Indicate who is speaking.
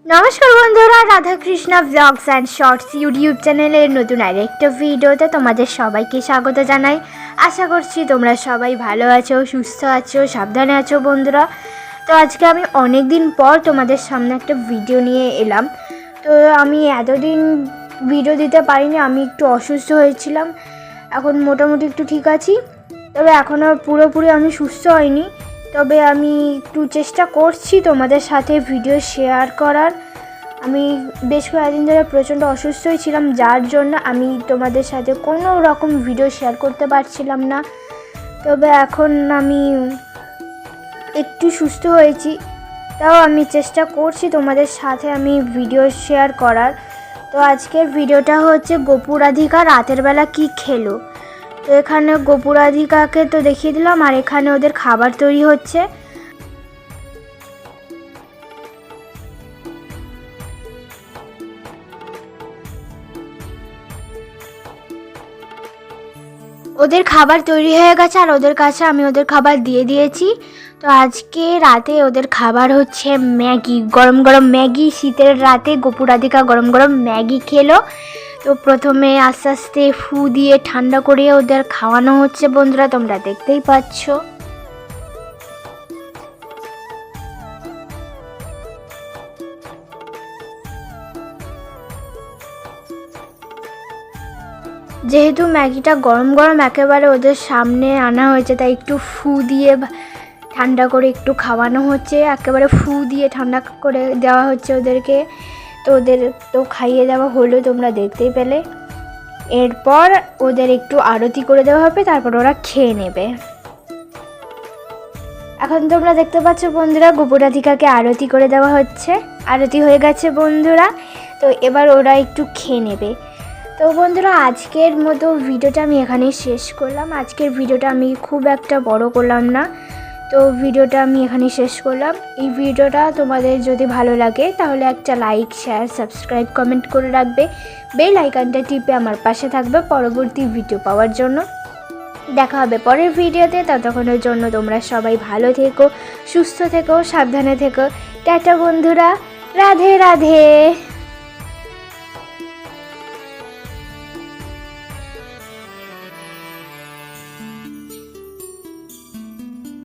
Speaker 1: নমস্কার বন্ধুরা, Radhakrishna blogs and shorts YouTube চ্যানেলের নতুন আরেকটা ভিডিওতে তোমাদের সবাইকে স্বাগত জানাই। আশা করছি তোমরা সবাই ভালো আছো, সুস্থ আছো, সাবধানে আছো বন্ধুরা। তো আজকে আমি অনেক দিন পর তোমাদের সামনে একটা ভিডিও নিয়ে এলাম। তো আমি এতদিন ভিডিও দিতে পারিনি, আমি একটু অসুস্থ হয়েছিলাম। এখন মোটামুটি একটু ঠিক আছি, তবে এখনও পুরোপুরি আমি সুস্থ হইনি। তবে আমি একটু চেষ্টা করছি তোমাদের সাথে ভিডিও শেয়ার করার। আমি বেশ কয়েকদিন ধরে প্রচণ্ড অসুস্থ হয়েছিলাম, যার জন্য আমি তোমাদের সাথে কোনো রকম ভিডিও শেয়ার করতে পারছিলাম না। তবে এখন আমি একটু সুস্থ হয়েছি, তাও আমি চেষ্টা করছি তোমাদের সাথে আমি ভিডিও শেয়ার করার। তো আজকের ভিডিওটা হচ্ছে গোপু রাধিকা রাতের বেলা কি খেলো। তো এখানে গোপু রাধিকাকে তো দেখিয়ে দিলাম, আর এখানে ওদের খাবার তৈরি হচ্ছে। ওদের খাবার তৈরি হয়ে গেছে, আর ওদের কাছে আমি ওদের খাবার দিয়ে দিয়েছি। তো আজকে রাতে ওদের খাবার হচ্ছে ম্যাগি, গরম গরম ম্যাগি। শীতের রাতে গোপু রাধিকা গরম গরম ম্যাগি খেলো। তো প্রথমে আস্তে আস্তে ফু দিয়ে ঠান্ডা করিয়ে ওদের খাওয়ানো হচ্ছে বন্ধুরা, তোমরা দেখতেই পাচ্ছ। যেহেতু ম্যাগিটা গরম গরম একেবারে ওদের সামনে আনা হয়েছে, তাই একটু ফু দিয়ে ঠান্ডা করে একটু খাওয়ানো হচ্ছে। একেবারে ফু দিয়ে ঠান্ডা করে দেওয়া হচ্ছে ওদেরকে। তো ওদের তো খাইয়ে দেওয়া হলো, তোমরা দেখতেই পেলে। এরপর ওদের একটু আরতি করে দেওয়া হবে, তারপর ওরা খেয়ে নেবে। এখন তোমরা দেখতে পাচ্ছ বন্ধুরা, গোপু রাধিকাকে আরতি করে দেওয়া হচ্ছে। আরতি হয়ে গেছে বন্ধুরা, তো এবার ওরা একটু খেয়ে নেবে। তো বন্ধুরা, আজকের মতো ভিডিওটা আমি এখানেই শেষ করলাম। আজকের ভিডিওটা আমি খুব একটা বড় করলাম না, তো ভিডিওটা আমি এখানেই শেষ করলাম। এই ভিডিওটা তোমাদের যদি ভালো লাগে তাহলে একটা লাইক, শেয়ার, সাবস্ক্রাইব, কমেন্ট করে রাখবে। বেল আইকনটা টিপে আমার পাশে থাকবে পরবর্তী ভিডিও পাওয়ার জন্য। দেখা হবে পরের ভিডিওতে, ততক্ষণের জন্য তোমরা সবাই ভালো থেকো, সুস্থ থেকো, সাবধানে থেকো। টাটা বন্ধুরা, রাধে রাধে।